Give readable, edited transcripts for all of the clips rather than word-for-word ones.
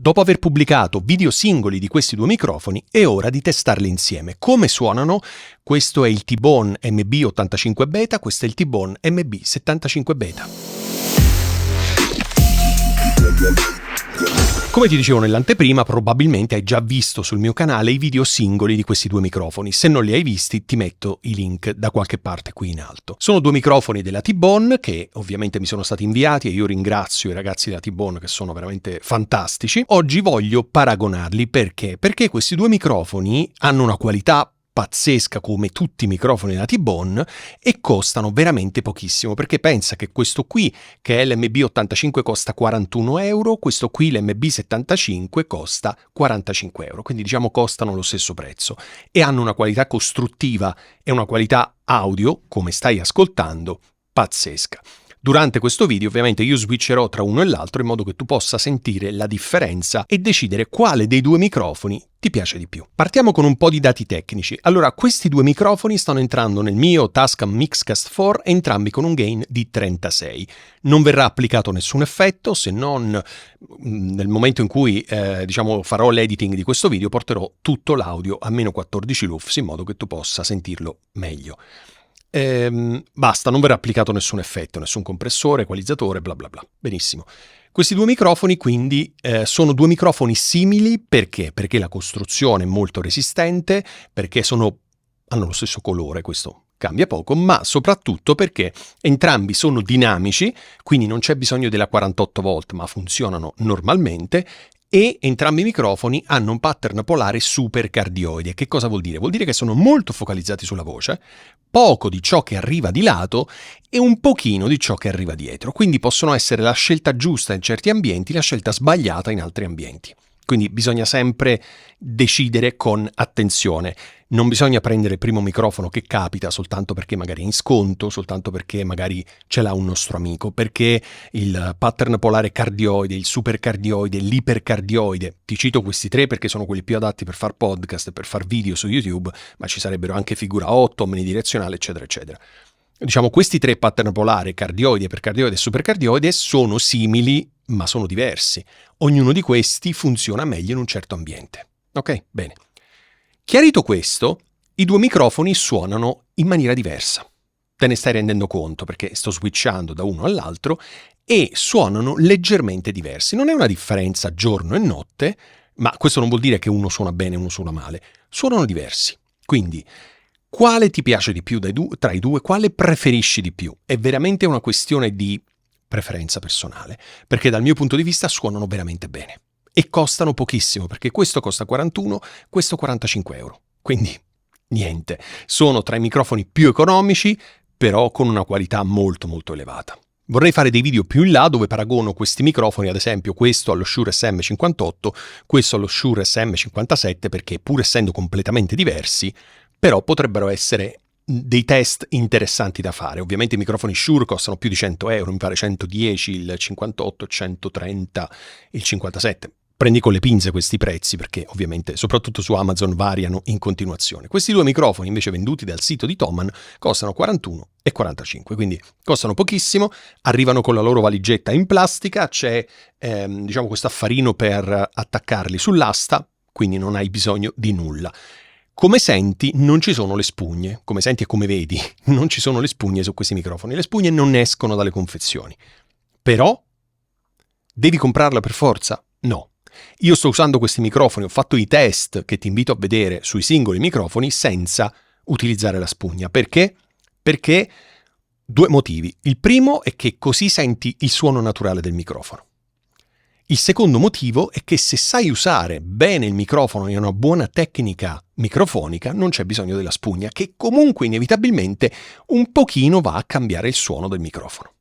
Dopo aver pubblicato video singoli di questi due microfoni, è ora di testarli insieme. Come suonano? Questo è il T-Bone MB85 Beta, questo è il T-Bone MB75 Beta. Come ti dicevo nell'anteprima, probabilmente hai già visto sul mio canale i video singoli di questi due microfoni. Se non li hai visti, ti metto i link da qualche parte qui in alto. Sono due microfoni della T-Bone che ovviamente mi sono stati inviati e io ringrazio i ragazzi della T-Bone che sono veramente fantastici. Oggi voglio paragonarli perché? Perché questi due microfoni hanno una qualità pazzesca come tutti i microfoni della T-Bone e costano veramente pochissimo, perché pensa che questo qui, che è l'MB85, costa 41 euro, questo qui l'MB75 costa 45 euro, quindi diciamo costano lo stesso prezzo e hanno una qualità costruttiva e una qualità audio, come stai ascoltando, pazzesca. Durante questo video ovviamente io switcherò tra uno e l'altro in modo che tu possa sentire la differenza e decidere quale dei due microfoni ti piace di più. Partiamo con un po' di dati tecnici. Allora, questi due microfoni stanno entrando nel mio Tascam Mixcast 4, entrambi con un gain di 36. Non verrà applicato nessun effetto, se non nel momento in cui farò l'editing di questo video porterò tutto l'audio a meno 14 lufs in modo che tu possa sentirlo meglio. Basta, non verrà applicato nessun effetto, nessun compressore, equalizzatore, bla bla bla. Benissimo. Questi due microfoni quindi sono due microfoni simili perché? Perché la costruzione è molto resistente, perché hanno lo stesso colore, questo cambia poco, ma soprattutto perché entrambi sono dinamici, quindi non c'è bisogno della 48 volt, ma funzionano normalmente. E entrambi i microfoni hanno un pattern polare supercardioide. Che cosa vuol dire? Vuol dire che sono molto focalizzati sulla voce, poco di ciò che arriva di lato e un pochino di ciò che arriva dietro. Quindi possono essere la scelta giusta in certi ambienti, la scelta sbagliata in altri ambienti. Quindi bisogna sempre decidere con attenzione. Non bisogna prendere il primo microfono che capita soltanto perché magari è in sconto, soltanto perché magari ce l'ha un nostro amico, perché il pattern polare cardioide, il supercardioide, l'ipercardioide, ti cito questi tre perché sono quelli più adatti per far podcast e per far video su YouTube, ma ci sarebbero anche figura 8, omnidirezionale, eccetera, eccetera. Diciamo, questi tre pattern polare, cardioide, ipercardioide e supercardioide, sono simili, ma sono diversi. Ognuno di questi funziona meglio in un certo ambiente. Ok? Bene. Chiarito questo, i due microfoni suonano in maniera diversa. Te ne stai rendendo conto perché sto switchando da uno all'altro e suonano leggermente diversi. Non è una differenza giorno e notte, ma questo non vuol dire che uno suona bene e uno suona male. Suonano diversi. Quindi, quale ti piace di più tra i due? Quale preferisci di più? È veramente una questione di preferenza personale, perché dal mio punto di vista suonano veramente bene e costano pochissimo, perché questo costa 41, questo 45 euro. Quindi, niente, sono tra i microfoni più economici, però con una qualità molto molto elevata. Vorrei fare dei video più in là dove paragono questi microfoni, ad esempio questo allo Shure SM58, questo allo Shure SM57, perché pur essendo completamente diversi, però potrebbero essere dei test interessanti da fare. Ovviamente i microfoni Shure costano più di 100 euro, mi pare 110 il 58, 130 il 57. Prendi con le pinze questi prezzi perché ovviamente soprattutto su Amazon variano in continuazione. Questi due microfoni invece venduti dal sito di Thomann costano 41 e 45, quindi costano pochissimo, arrivano con la loro valigetta in plastica, c'è questo affarino per attaccarli sull'asta, quindi non hai bisogno di nulla. Come senti non ci sono le spugne, come senti e come vedi non ci sono le spugne su questi microfoni, le spugne non escono dalle confezioni. Però devi comprarla per forza? No. Io sto usando questi microfoni, ho fatto i test che ti invito a vedere sui singoli microfoni senza utilizzare la spugna. Perché? Perché due motivi. Il primo è che così senti il suono naturale del microfono. Il secondo motivo è che se sai usare bene il microfono e hai una buona tecnica microfonica, non c'è bisogno della spugna, che comunque inevitabilmente un pochino va a cambiare il suono del microfono.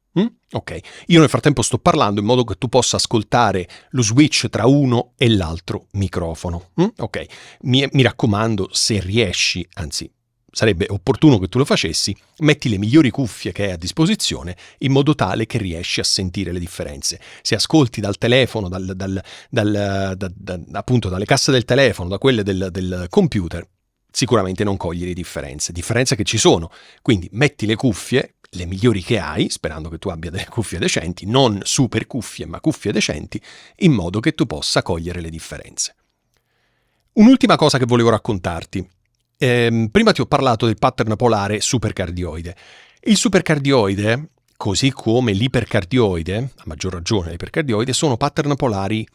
Ok, io nel frattempo sto parlando in modo che tu possa ascoltare lo switch tra uno e l'altro microfono. Ok, mi raccomando, se riesci, anzi sarebbe opportuno che tu lo facessi, metti le migliori cuffie che hai a disposizione in modo tale che riesci a sentire le differenze. Se ascolti dal telefono, appunto dalle casse del telefono, da quelle del computer, sicuramente non cogli le differenze che ci sono. Quindi metti le cuffie, le migliori che hai, sperando che tu abbia delle cuffie decenti, non super cuffie, ma cuffie decenti, in modo che tu possa cogliere le differenze. Un'ultima cosa che volevo raccontarti. Prima ti ho parlato del pattern polare supercardioide. Il supercardioide, così come l'ipercardioide, a maggior ragione l'ipercardioide, sono pattern polari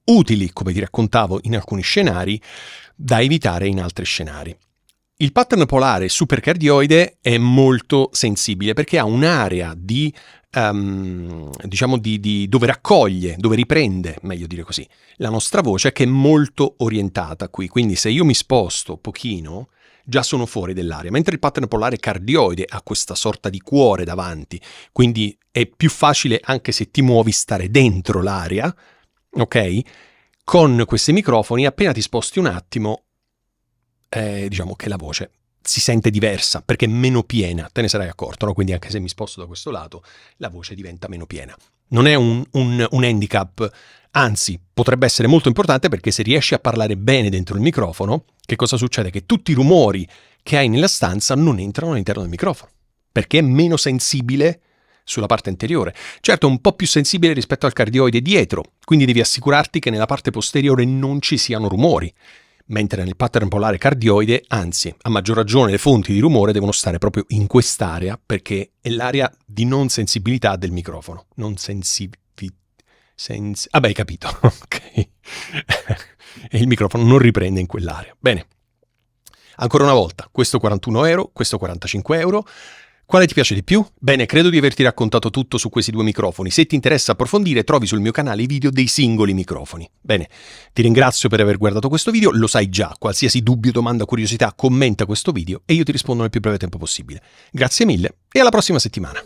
utili, come ti raccontavo, in alcuni scenari, da evitare in altri scenari. Il pattern polare supercardioide è molto sensibile perché ha un'area dove raccoglie, dove riprende, meglio dire così, la nostra voce, che è molto orientata qui. Quindi se io mi sposto pochino, già sono fuori dell'area, mentre il pattern polare cardioide ha questa sorta di cuore davanti, quindi è più facile, anche se ti muovi, stare dentro l'area, ok? Con questi microfoni, appena ti sposti un attimo, diciamo che la voce si sente diversa perché è meno piena, te ne sarai accorto, no? Quindi anche se mi sposto da questo lato, la voce diventa meno piena. Non è un handicap, anzi potrebbe essere molto importante, perché se riesci a parlare bene dentro il microfono, che cosa succede? Che tutti i rumori che hai nella stanza non entrano all'interno del microfono, perché è meno sensibile sulla parte anteriore. Certo, è un po' più sensibile rispetto al cardioide dietro, quindi devi assicurarti che nella parte posteriore non ci siano rumori. Mentre nel pattern polare cardioide, anzi, a maggior ragione le fonti di rumore devono stare proprio in quest'area, perché è l'area di non sensibilità del microfono. Vabbè, hai capito, ok. E il microfono non riprende in quell'area. Bene. Ancora una volta, questo 41 euro, questo 45 euro. Quale ti piace di più? Bene, credo di averti raccontato tutto su questi due microfoni. Se ti interessa approfondire, trovi sul mio canale i video dei singoli microfoni. Bene, ti ringrazio per aver guardato questo video, lo sai già, qualsiasi dubbio, domanda, curiosità, commenta questo video e io ti rispondo nel più breve tempo possibile. Grazie mille e alla prossima settimana.